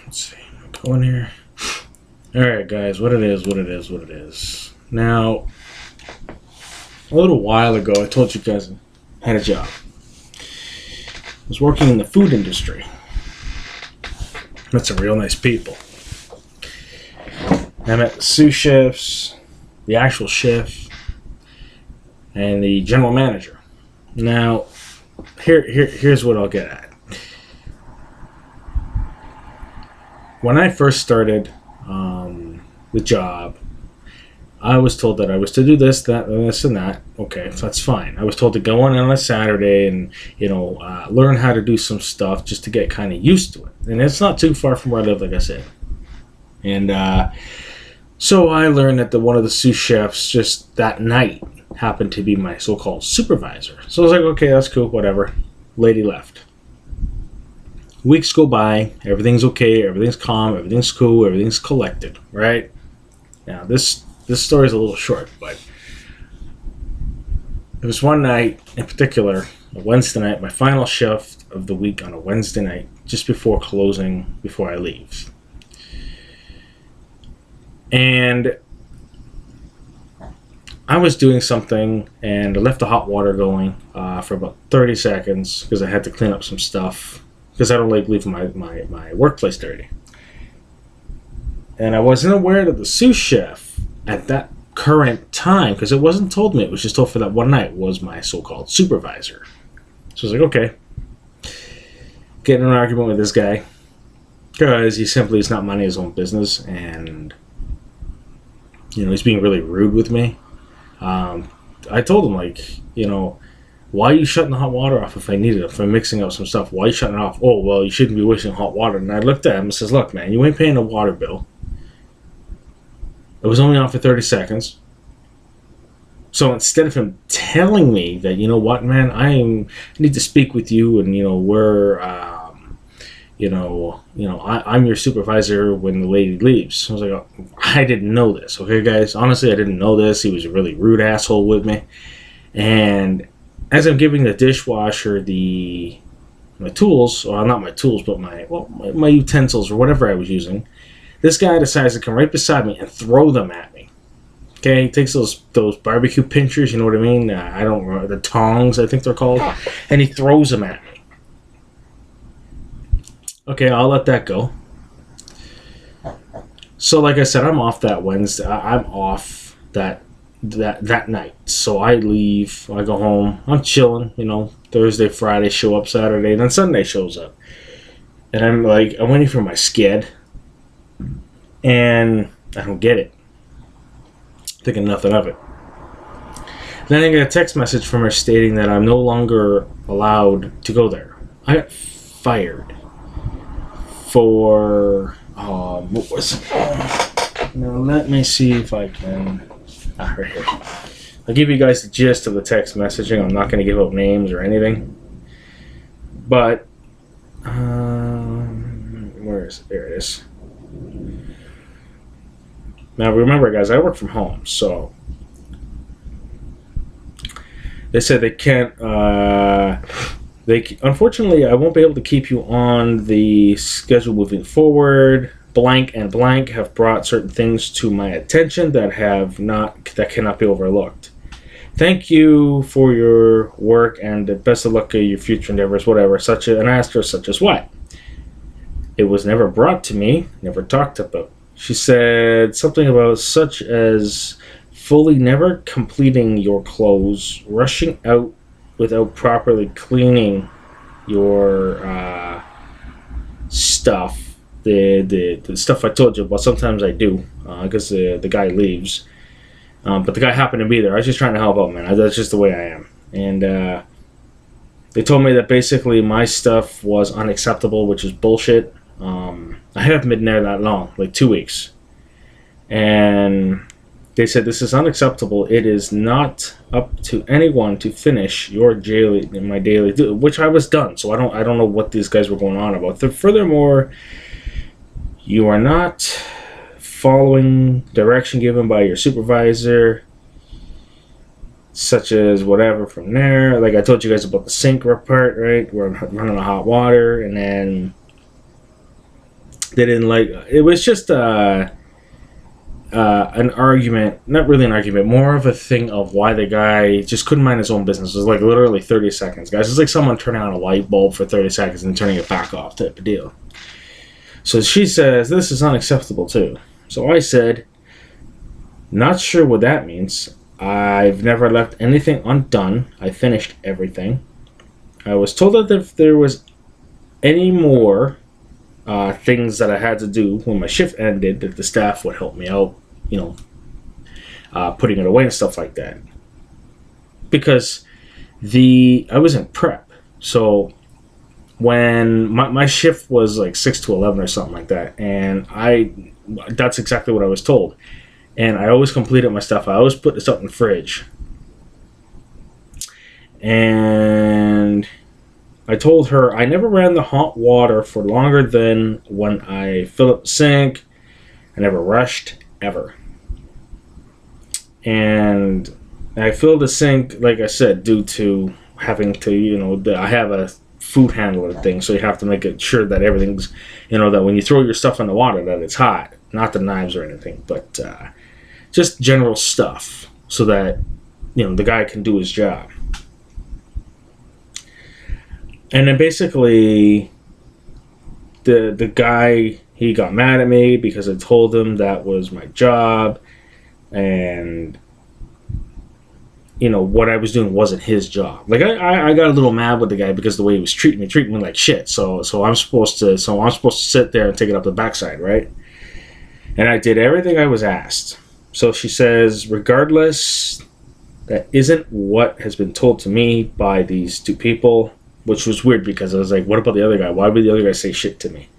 Let's see. Go in here. Alright, guys, what it is. Now, a little while ago, I told you guys I had a job. I was working in the food industry. Met some real nice people. I met the sous chefs, the actual chef, and the general manager. Now, here's what I'll get at. When I first started the job, I was told that I was to do this, that, and this, and that. Okay, so that's fine. I was told to go in on a Saturday and, learn how to do some stuff just to get kind of used to it. And it's not too far from where I live, like I said. And so I learned that one of the sous chefs just that night happened to be my so-called supervisor. So I was like, okay, that's cool, whatever. Lady left. Weeks go by, everything's okay, everything's calm, everything's cool, everything's collected, right? Now, this story's a little short, but it was one night in particular, a Wednesday night, my final shift of the week on a Wednesday night, just before closing, before I leave. And I was doing something, and I left the hot water going for about 30 seconds because I had to clean up some stuff. Because I don't like leaving my workplace dirty. And I wasn't aware that the sous chef at that current time, because it wasn't told me, it was just told for that one night, was my so-called supervisor. So I was like, okay. Getting in an argument with this guy. Because he simply is not minding his own business. And, he's being really rude with me. I told him, why are you shutting the hot water off if I need it? If I'm mixing up some stuff, why are you shutting it off? Oh, well, you shouldn't be wasting hot water. And I looked at him and says, look, man, you ain't paying a water bill. It was only on for 30 seconds. So instead of him telling me that, you know what, man, I need to speak with you, and, I'm your supervisor when the lady leaves. I was like, oh, I didn't know this. Okay, guys, honestly, I didn't know this. He was a really rude asshole with me. And as I'm giving the dishwasher my tools, or not my tools, but my utensils or whatever I was using, this guy decides to come right beside me and throw them at me. Okay, he takes those barbecue pinchers, you know what I mean? I don't know, the tongs, I think they're called, and he throws them at me. Okay, I'll let that go. So, like I said, I'm off that Wednesday. I'm off that night. So I leave, I go home, I'm chilling, Thursday, Friday, show up Saturday, and then Sunday shows up. And I'm waiting for my skid, and I don't get it. Thinking nothing of it. Then I get a text message from her stating that I'm no longer allowed to go there. I got fired for, what was it? Now let me see if I can... right here. I'll give you guys the gist of the text messaging. I'm not going to give out names or anything. But, where is it? There it is. Now remember, guys, I work from home, so they said they can't, unfortunately, I won't be able to keep you on the schedule moving forward. Blank and blank have brought certain things to my attention that cannot be overlooked. Thank you for your work and best of luck in your future endeavors, whatever, an asterisk such as what? It was never brought to me, never talked about. She said something about such as fully never completing your clothes, rushing out without properly cleaning your stuff. The stuff I told you about, sometimes I do, because the guy leaves. But the guy happened to be there. I was just trying to help out, man. That's just the way I am. And they told me that basically my stuff was unacceptable, which is bullshit. I haven't been there that long, like 2 weeks. And they said this is unacceptable. It is not up to anyone to finish my daily, which I was done. So I don't know what these guys were going on about. Furthermore, you are not following direction given by your supervisor, such as whatever from there. Like I told you guys about the sink part, right? Where I'm running the hot water, and then They didn't like it. Was just an argument, not really an argument, more of a thing of why the guy just couldn't mind his own business. It was like literally 30 seconds, guys. It's like someone turning on a light bulb for 30 seconds and turning it back off type of deal. So she says, this is unacceptable too. So I said, not sure what that means. I've never left anything undone. I finished everything. I was told that if there was any more things that I had to do when my shift ended, that the staff would help me out, putting it away and stuff like that. Because I was in prep, so when my shift was like 6 to 11 or something like that, and that's exactly what I was told. And I always completed my stuff. I always put this up in the fridge. And I told her I never ran the hot water for longer than when I fill up the sink. I never rushed, ever. And I filled the sink, like I said, due to having to, I have a food handler thing, so you have to make it sure that everything's, that when you throw your stuff in the water, that it's hot. Not the knives or anything, but just general stuff so that, the guy can do his job. And then basically, the guy, he got mad at me because I told him that was my job, and what I was doing wasn't his job. Like I got a little mad with the guy because the way he was treating me like shit. So I'm supposed to sit there and take it up the backside, right? And I did everything I was asked. So she says, regardless, that isn't what has been told to me by these two people, which was weird because I was like, what about the other guy? Why would the other guy say shit to me?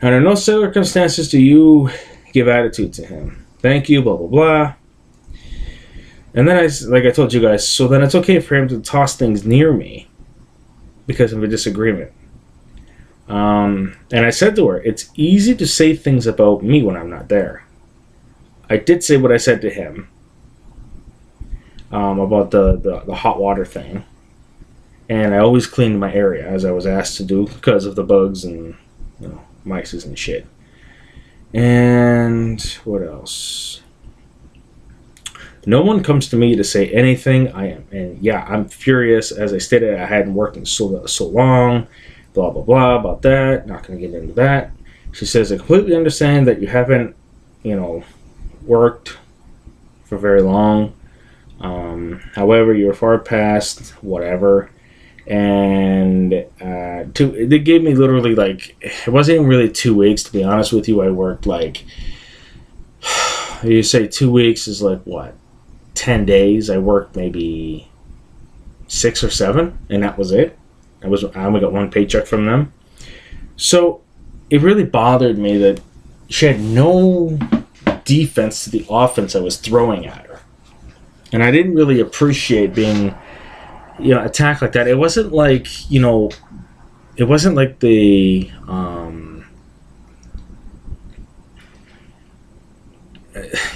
Under no circumstances do you give attitude to him. Thank you, blah, blah, blah. And then like I told you guys, so then it's okay for him to toss things near me because of a disagreement. And I said to her, it's easy to say things about me when I'm not there. I did say what I said to him about the hot water thing. And I always cleaned my area as I was asked to do because of the bugs and mice and shit. And what else? No one comes to me to say anything. I am, and yeah, I'm furious. As I stated, I hadn't worked in so long. Blah blah blah about that. Not going to get into that. She says, I completely understand that you haven't, worked for very long. However, you're far past whatever. And they gave me literally like, it wasn't even really 2 weeks, to be honest with you. I worked like, you say 2 weeks is like what, 10 days. I worked maybe 6 or 7, and that was it. I only got one paycheck from them. So it really bothered me that she had no defense to the offense I was throwing at her, and I didn't really appreciate being attacked like that. It wasn't like it wasn't like the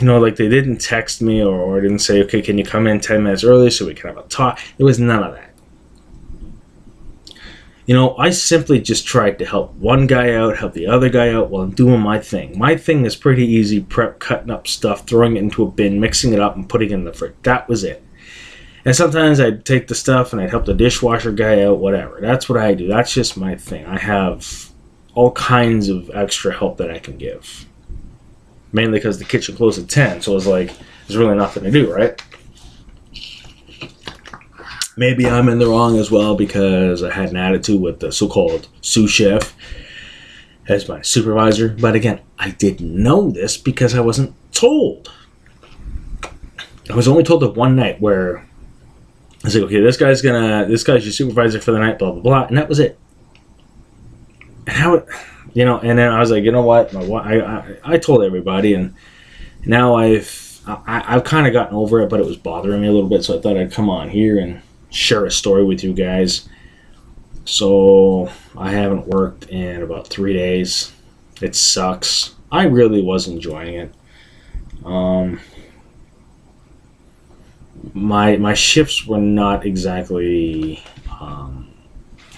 like they didn't text me or didn't say, okay, can you come in 10 minutes early so we can have a talk. It was none of that. I simply just tried to help one guy out, help the other guy out while I'm doing my thing. My thing is pretty easy: prep, cutting up stuff, throwing it into a bin, mixing it up, and putting it in the fridge. That was it. And sometimes I'd take the stuff and I'd help the dishwasher guy out, whatever. That's what I do. That's just my thing. I have all kinds of extra help that I can give. Mainly because the kitchen closed at 10, so it's like, there's really nothing to do, right? Maybe I'm in the wrong as well because I had an attitude with the so-called sous chef as my supervisor. But again, I didn't know this because I wasn't told. I was only told that one night where I was like, okay, this guy's your supervisor for the night, blah, blah, blah. And that was it. And and then I was like, you know what? I told everybody, and now I've kind of gotten over it, but it was bothering me a little bit, so I thought I'd come on here and share a story with you guys. So I haven't worked in about 3 days. It sucks. I really was enjoying it. My shifts were not exactly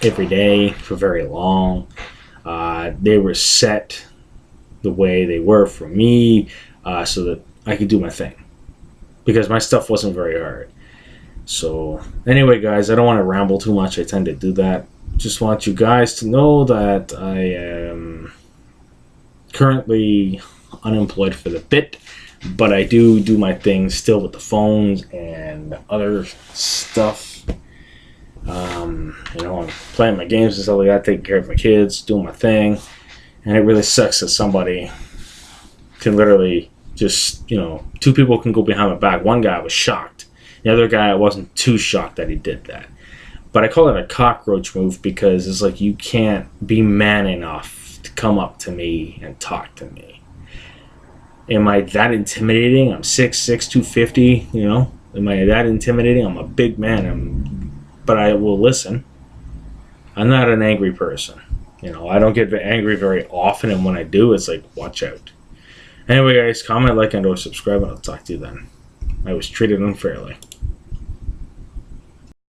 every day for very long. They were set the way they were for me, so that I could do my thing, because my stuff wasn't very hard. So anyway, guys, I don't want to ramble too much. I tend to do that. Just want you guys to know that I am currently unemployed for the bit, but I do my thing still with the phones and other stuff. I'm playing my games and stuff like that, taking care of my kids, doing my thing, and it really sucks that somebody can literally just, two people can go behind my back. One guy was shocked. The other guy, I wasn't too shocked that he did that. But I call it a cockroach move because it's like you can't be man enough to come up to me and talk to me. Am I that intimidating? I'm 6'6", 250, Am I that intimidating? I'm a big man, but I will listen. I'm not an angry person. I don't get angry very often, and when I do, it's like, watch out. Anyway, guys, comment, like, and or subscribe, and I'll talk to you then. I was treated unfairly.